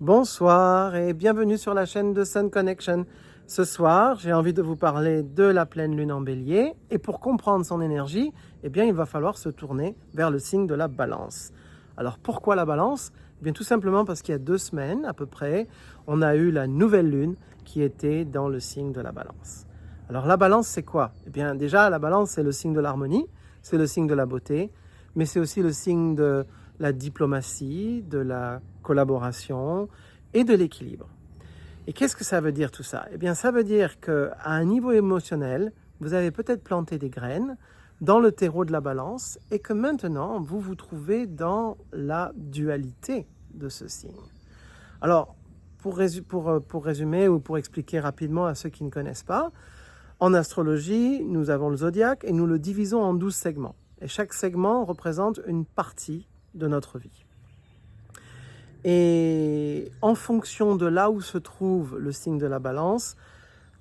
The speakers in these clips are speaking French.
Bonsoir et bienvenue sur la chaîne de Sun Connection. Ce soir, j'ai envie de vous parler de la pleine lune en bélier et pour comprendre son énergie, il va falloir se tourner vers le signe de la balance. Alors pourquoi la balance? Tout simplement parce qu'il y a 2 semaines à peu près, on a eu la nouvelle lune qui était dans le signe de la balance. Alors la balance c'est quoi? Déjà la balance c'est le signe de l'harmonie, c'est le signe de la beauté, mais c'est aussi le signe de la diplomatie, de la collaboration et de l'équilibre. Et qu'est-ce que ça veut dire tout ça? Ça veut dire qu'à un niveau émotionnel, vous avez peut-être planté des graines dans le terreau de la balance et que maintenant, vous vous trouvez dans la dualité de ce signe. Alors, pour résumer ou pour expliquer rapidement à ceux qui ne connaissent pas, en astrologie, nous avons le zodiaque et nous le divisons en 12 segments. Et chaque segment représente une partie de notre vie. Et en fonction de là où se trouve le signe de la balance,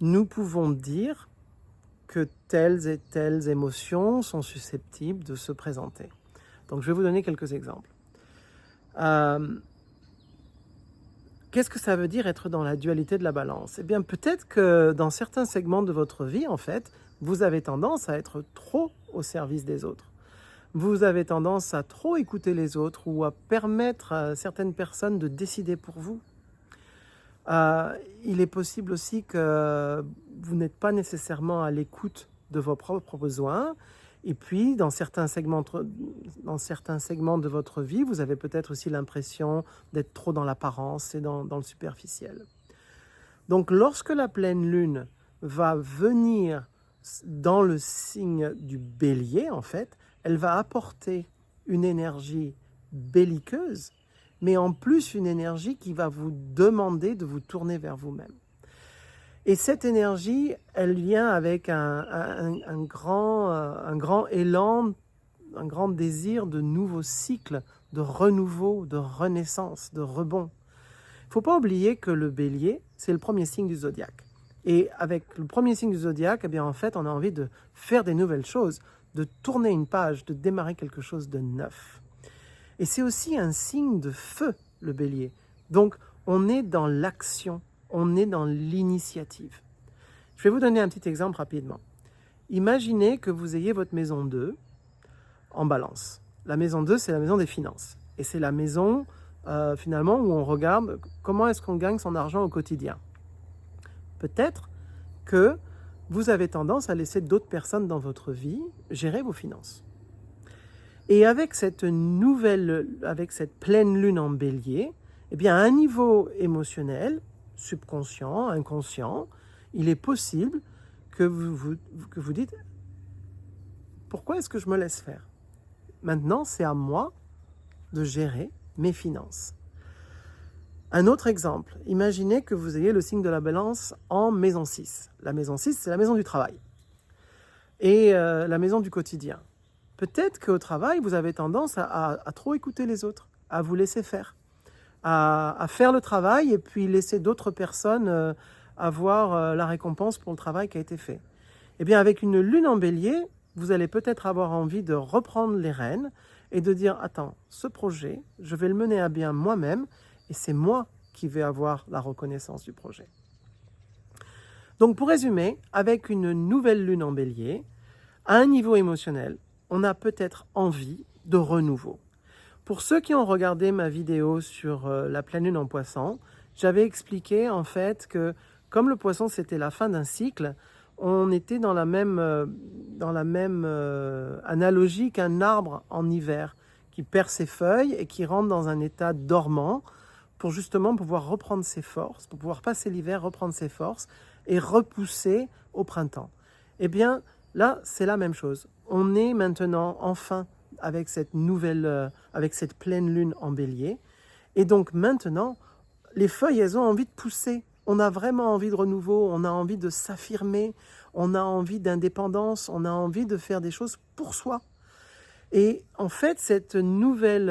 nous pouvons dire que telles et telles émotions sont susceptibles de se présenter. Donc je vais vous donner quelques exemples. Qu'est-ce que ça veut dire être dans la dualité de la balance? Peut-être que dans certains segments de votre vie, en fait, vous avez tendance à être trop au service des autres. Vous avez tendance à trop écouter les autres ou à permettre à certaines personnes de décider pour vous. Il est possible aussi que vous n'êtes pas nécessairement à l'écoute de vos propres besoins. Et puis, dans certains segments de votre vie, vous avez peut-être aussi l'impression d'être trop dans l'apparence et dans le superficiel. Donc, lorsque la pleine lune va venir dans le signe du bélier, en fait, elle va apporter une énergie belliqueuse, mais en plus une énergie qui va vous demander de vous tourner vers vous-même. Et cette énergie, elle vient avec un grand élan, un grand désir de nouveau cycle, de renouveau, de renaissance, de rebond. Il ne faut pas oublier que le bélier, c'est le premier signe du zodiaque. Et avec le premier signe du zodiaque, en fait, on a envie de faire des nouvelles choses, de tourner une page, de démarrer quelque chose de neuf. Et c'est aussi un signe de feu, le bélier. Donc, on est dans l'action, on est dans l'initiative. Je vais vous donner un petit exemple rapidement. Imaginez que vous ayez votre maison 2 en balance. La maison 2, c'est la maison des finances. Et c'est la maison, finalement, où on regarde comment est-ce qu'on gagne son argent au quotidien. Peut-être que vous avez tendance à laisser d'autres personnes dans votre vie gérer vos finances. Et avec cette pleine lune en bélier, à un niveau émotionnel, subconscient, inconscient, il est possible que vous dites « Pourquoi est-ce que je me laisse faire ? Maintenant, c'est à moi de gérer mes finances. » Un autre exemple, imaginez que vous ayez le signe de la balance en maison 6. La maison 6, c'est la maison du travail et la maison du quotidien. Peut-être qu'au travail, vous avez tendance à trop écouter les autres, à vous laisser faire, à faire le travail et puis laisser d'autres personnes avoir la récompense pour le travail qui a été fait. Avec une lune en bélier, vous allez peut-être avoir envie de reprendre les rênes et de dire « Attends, ce projet, je vais le mener à bien moi-même et c'est moi qui vais avoir la reconnaissance du projet. » Donc pour résumer, avec une nouvelle lune en bélier, à un niveau émotionnel, on a peut-être envie de renouveau. Pour ceux qui ont regardé ma vidéo sur la pleine lune en poisson, j'avais expliqué en fait que comme le poisson c'était la fin d'un cycle, on était dans la même analogie qu'un arbre en hiver qui perd ses feuilles et qui rentre dans un état dormant pour justement pouvoir reprendre ses forces, pour pouvoir passer l'hiver, reprendre ses forces et repousser au printemps. Là, c'est la même chose. On est maintenant enfin avec cette pleine lune en bélier. Et donc maintenant, les feuilles, elles ont envie de pousser. On a vraiment envie de renouveau, on a envie de s'affirmer, on a envie d'indépendance, on a envie de faire des choses pour soi. Et en fait, cette nouvelle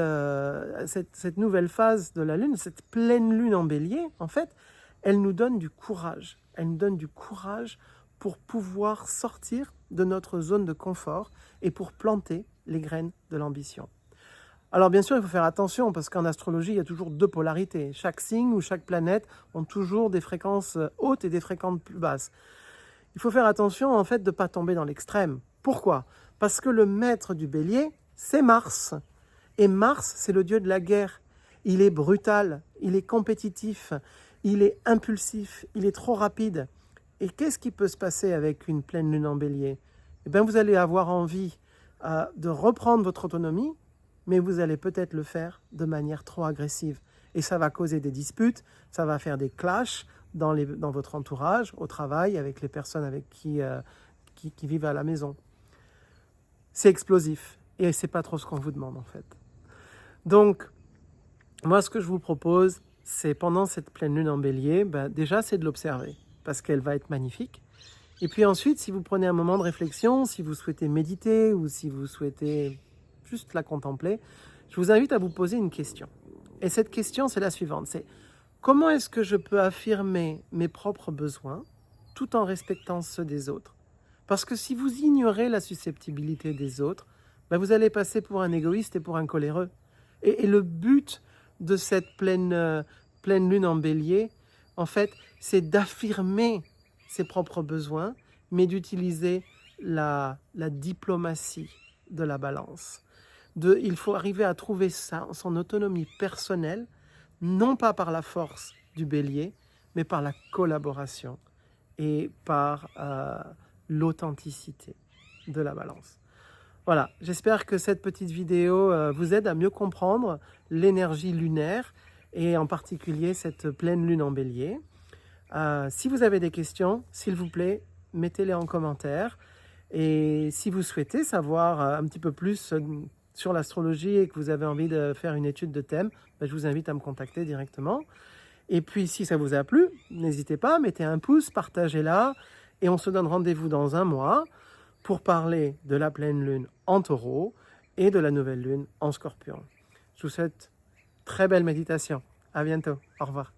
phase de la lune, cette pleine lune en bélier, en fait, elle nous donne du courage. Elle nous donne du courage pour pouvoir sortir de notre zone de confort et pour planter les graines de l'ambition. Alors bien sûr, il faut faire attention parce qu'en astrologie, il y a toujours deux polarités. Chaque signe ou chaque planète ont toujours des fréquences hautes et des fréquences plus basses. Il faut faire attention en fait de ne pas tomber dans l'extrême. Pourquoi? Parce que le maître du bélier, c'est Mars. Et Mars, c'est le dieu de la guerre. Il est brutal, il est compétitif, il est impulsif, il est trop rapide. Et qu'est-ce qui peut se passer avec une pleine lune en bélier? Eh bien, vous allez avoir envie de reprendre votre autonomie, mais vous allez peut-être le faire de manière trop agressive. Et ça va causer des disputes, ça va faire des clashs dans votre entourage, au travail, avec les personnes avec qui vivent à la maison. C'est explosif et c'est pas trop ce qu'on vous demande en fait. Donc, moi ce que je vous propose, c'est pendant cette pleine lune en bélier, déjà c'est de l'observer parce qu'elle va être magnifique. Et puis ensuite, si vous prenez un moment de réflexion, si vous souhaitez méditer ou si vous souhaitez juste la contempler, je vous invite à vous poser une question. Et cette question, c'est la suivante, c'est comment est-ce que je peux affirmer mes propres besoins tout en respectant ceux des autres? Parce que si vous ignorez la susceptibilité des autres, vous allez passer pour un égoïste et pour un coléreux. Et le but de cette pleine lune en bélier, en fait, c'est d'affirmer ses propres besoins, mais d'utiliser la diplomatie de la balance. Il faut arriver à trouver son autonomie personnelle, non pas par la force du bélier, mais par la collaboration et par l'authenticité de la balance. Voilà, j'espère que cette petite vidéo vous aide à mieux comprendre l'énergie lunaire et en particulier cette pleine lune en bélier. Si vous avez des questions, s'il vous plaît, mettez-les en commentaire. Et si vous souhaitez savoir un petit peu plus sur l'astrologie et que vous avez envie de faire une étude de thème, je vous invite à me contacter directement. Et puis, si ça vous a plu, n'hésitez pas, mettez un pouce, partagez-la. Et on se donne rendez-vous dans un mois pour parler de la pleine lune en taureau et de la nouvelle lune en scorpion. Je vous souhaite très belle méditation. À bientôt. Au revoir.